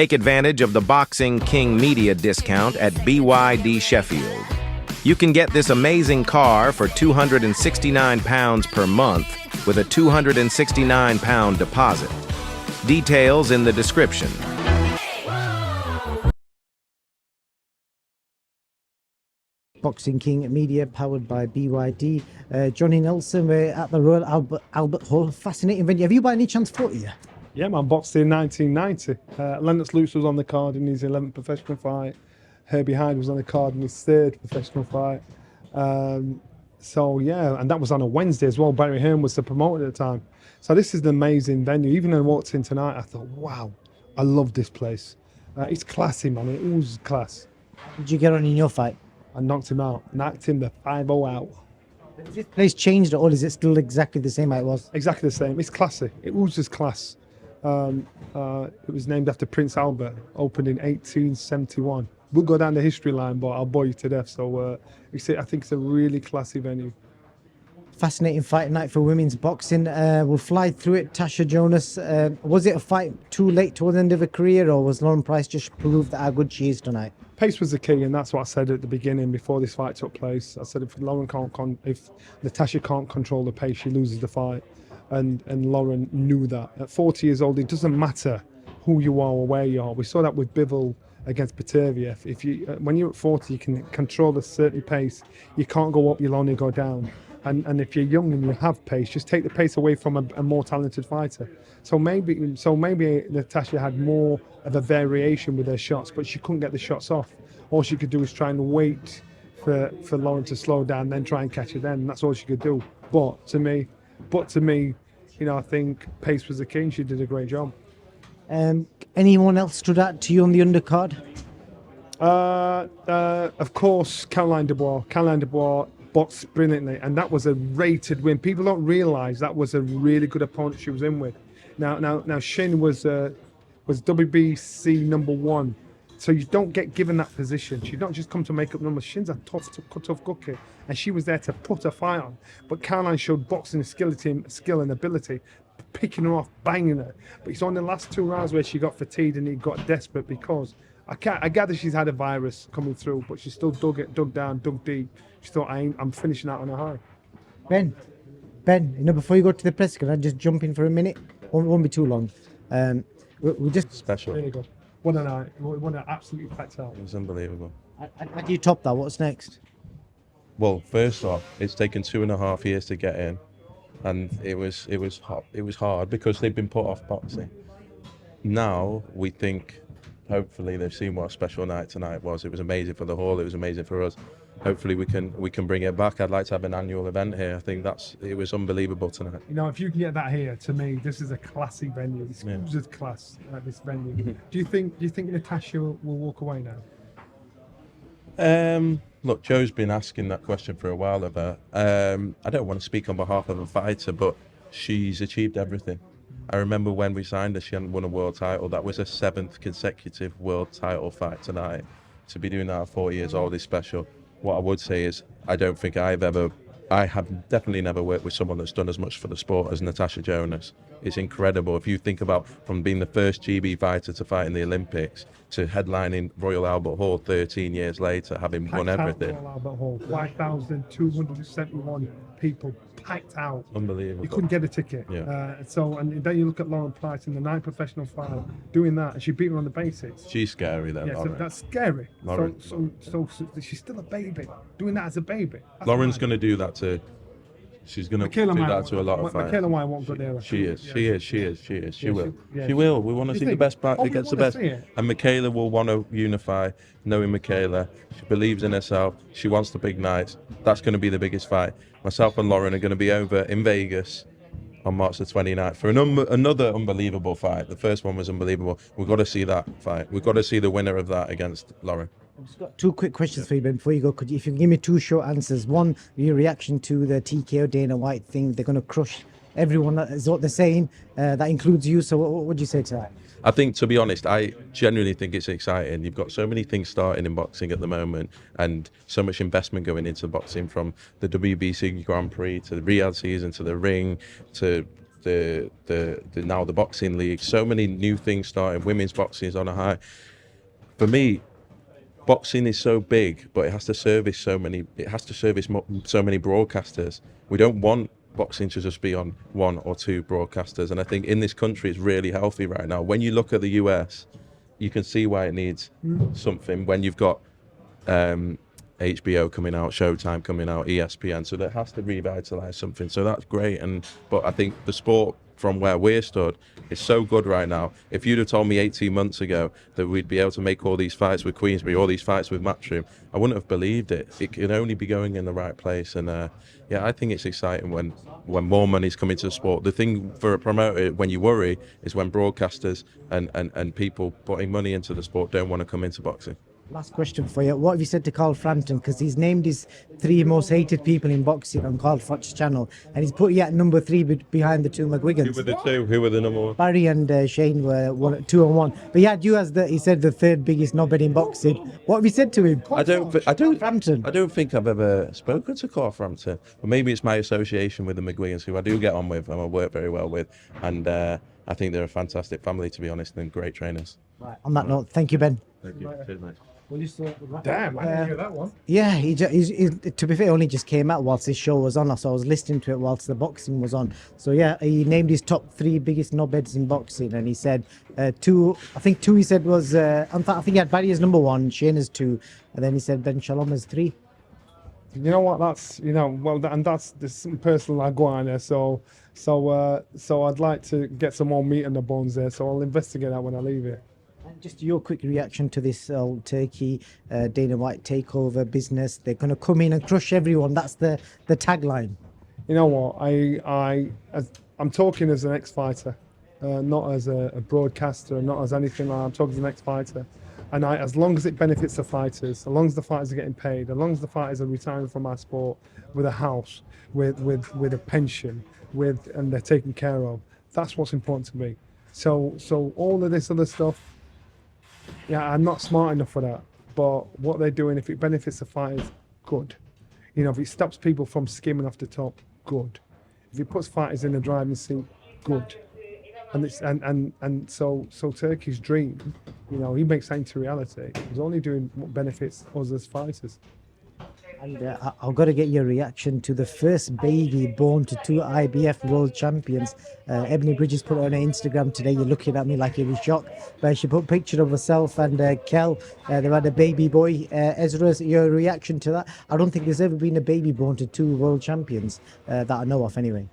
Take advantage of the Boxing King Media discount at BYD Sheffield. You can get this amazing car for £269 per month with a £269 deposit. Details in the description. Boxing King Media, powered by BYD. Johnny Nelson, we're at the Royal Albert Hall. Fascinating venue. Have you by any chance fought here? Yeah, man, boxed in 1990. Lennox Lewis was on the card in his 11th professional fight. Herbie Hyde was on the card in his 3rd professional fight. So, yeah, and that was on a Wednesday as well. Barry Hearn was the promoter at the time. So this is an amazing venue. Even when I walked in tonight, I thought, wow, I love this place. It's classy, man. It was class. Did you get on in your fight? I knocked him out. Knocked him the 5-0 out. Has this place changed at all? Is it still exactly the same as it was? Exactly the same. It's classy. It was just class. It was named after Prince Albert, opened in 1871. We'll go down the history line, but I'll bore you to death. So I think it's a really classy venue. Fascinating fight night for women's boxing. We'll fly through it. Tasha Jonas, was it a fight too late towards the end of her career, or was Lauren Price just proved how good she is tonight? Pace was the key, and that's what I said at the beginning before this fight took place. I said if Natasha can't control the pace, she loses the fight. And Lauren knew that. At 40 years old, it doesn't matter who you are or where you are. We saw that with Bivol against Peterviev. When you're at 40, you can control a certain pace. You can't go up, you'll only go down. And if you're young and you have pace, just take the pace away from a more talented fighter. So maybe Natasha had more of a variation with her shots, but she couldn't get the shots off. All she could do was try and wait for Lauren to slow down, then try and catch her then. And that's all she could do. But to me, I think pace was the king. She did a great job. Anyone else stood out to you on the undercard? Of course, Caroline Dubois. Caroline Dubois boxed brilliantly, and that was a rated win. People don't realise that was a really good opponent she was in with. Now, Shin was WBC #1. So you don't get given that position. She don't just come to make up numbers. Shin's a tough cookie, and she was there to put a fight on. But Caroline showed boxing skill and ability, picking her off, banging her. But it's on the last 2 rounds where she got fatigued and he got desperate, because I gather she's had a virus coming through, but she still dug down, dug deep. She thought, I'm finishing out on a high. Ben, before you go to the press, can I just jump in for a minute? Won't be too long. We just special. There you go. What a night. What an absolutely packed out. It was unbelievable. How do you top that? What's next? Well, first off, it's taken 2.5 years to get in, and it was hard because they've been put off boxing. Now we think, hopefully, they've seen what a special night tonight was. It was amazing for the hall. It was amazing for us. Hopefully we can bring it back. I'd like to have an annual event here. I think it was unbelievable tonight. If you can get that here, to me, this is a classy venue. This is class at this venue. Do you think Natasha will walk away now? Look, Joe's been asking that question for a while of her. I don't want to speak on behalf of a fighter, but she's achieved everything. I remember when we signed her, she hadn't won a world title. That was her 7th consecutive world title fight tonight. To be doing that at 40 years old is special. What I would say is, I have definitely never worked with someone that's done as much for the sport as Natasha Jonas. It's incredible. If you think about from being the first GB fighter to fight in the Olympics to headlining Royal Albert Hall 13 years later, having won everything. Royal Albert Hall, 5,271 people packed out. Unbelievable. You couldn't get a ticket. Yeah. And then you look at Lauren Price in the 9th professional fight, doing that, and she beat her on the basics. She's scary though. Yeah, Lauren. so that's scary. Lauren. So she's still a baby, doing that as a baby. Lauren's going to do that too. She's going to do that to a lot of fighters. Michaela White won't go there. She is. She will. Yeah. She will. We want to see the best back that gets the best. See it. And Michaela will want to unify, knowing Michaela. She believes in herself. She wants the big nights. That's going to be the biggest fight. Myself and Lauren are going to be over in Vegas on March the 29th for another unbelievable fight. The first one was unbelievable. We've got to see that fight. We've got to see the winner of that against Lauren. I've just got 2 quick questions for you, Ben, before you go. If you can give me 2 short answers. One, your reaction to the TKO Dana White thing. They're going to crush everyone, that is what they're saying. That includes you. So what would you say to that? I think, to be honest, I genuinely think it's exciting. You've got so many things starting in boxing at the moment, and so much investment going into boxing, from the WBC Grand Prix to the Riyadh season to the ring to now the boxing league. So many new things starting. Women's boxing is on a high. For me, boxing is so big, but it has to service so many. It has to service so many broadcasters. We don't want boxing to just be on one or two broadcasters. And I think in this country, it's really healthy right now. When you look at the US, you can see why it needs something. When you've got HBO coming out, Showtime coming out, ESPN, so that has to revitalize something. So that's great. But I think the sport from where we're stood is so good right now. If you'd have told me 18 months ago that we'd be able to make all these fights with Queensberry, all these fights with Matchroom, I wouldn't have believed it. It can only be going in the right place. And yeah, I think it's exciting when more money's coming to the sport. The thing for a promoter, when you worry, is when broadcasters and people putting money into the sport don't want to come into boxing. Last question for you. What have you said to Carl Frampton? Because he's named his 3 most hated people in boxing on Carl FROCH's channel, and he's put you at number 3 behind the 2 McGuigans. Who were the two? Who were the number one? Barry and Shane were 2 and 1. But he had you as he said the 3rd biggest knobhead in boxing. What have you said to him? Frampton. I don't think I've ever spoken to Carl Frampton, but maybe it's my association with the McGuigans, who I do get on with and I work very well with, and I think they're a fantastic family, to be honest, and great trainers. Right. On that note, thank you, Ben. Thank you. Cheers, mate. Damn, I didn't hear that one. Yeah, he to be fair, only just came out whilst his show was on, so I was listening to it whilst the boxing was on. So yeah, he named his top 3 biggest knobheads in boxing, and he said 2. I think 2 he said was. I think he had Barry as number 1, Shane as 2, and then he said Ben Shalom as 3. You know what? That's and there's some personal aguana there. So I'd like to get some more meat on the bones there. So I'll investigate that when I leave here. Just your quick reaction to this Turkey Dana White takeover business. They're going to come in and crush everyone. That's the tagline. You know what? I'm talking as an ex-fighter, not as a broadcaster, not as anything like that. I'm talking as an ex-fighter. And as long as it benefits the fighters, as long as the fighters are getting paid, as long as the fighters are retiring from our sport with a house, with a pension, and they're taken care of, that's what's important to me. So all of this other stuff, yeah, I'm not smart enough for that. But what they're doing, if it benefits the fighters, good. You know, if it stops people from skimming off the top, good. If it puts fighters in the driving seat, good. And so Turkey's dream, you know, he makes that into reality. He's only doing what benefits us as fighters. And I've got to get your reaction to the first baby born to 2 IBF world champions. Ebony Bridges put it on her Instagram today. You're looking at me like you were shocked. But she put a picture of herself and Kel. They had a baby boy. Ezra, your reaction to that? I don't think there's ever been a baby born to 2 world champions that I know of anyway.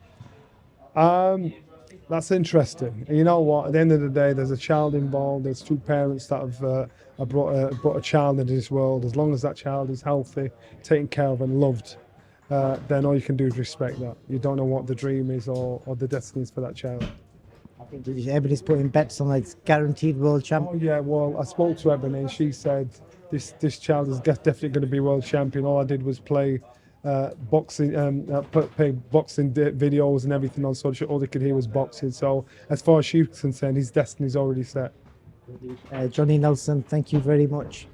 That's interesting. And you know what? At the end of the day, there's a child involved. There's 2 parents that have brought a child into this world. As long as that child is healthy, taken care of and loved, then all you can do is respect that. You don't know what the dream is or the destiny is for that child. I think everybody's putting bets on like guaranteed world champion. Oh yeah, well, I spoke to Ebony and she said this child is definitely going to be world champion. All I did was play boxing, play boxing videos and everything on social. All they could hear was boxing. So as far as she's concerned, his destiny's already set. Johnny Nelson, thank you very much.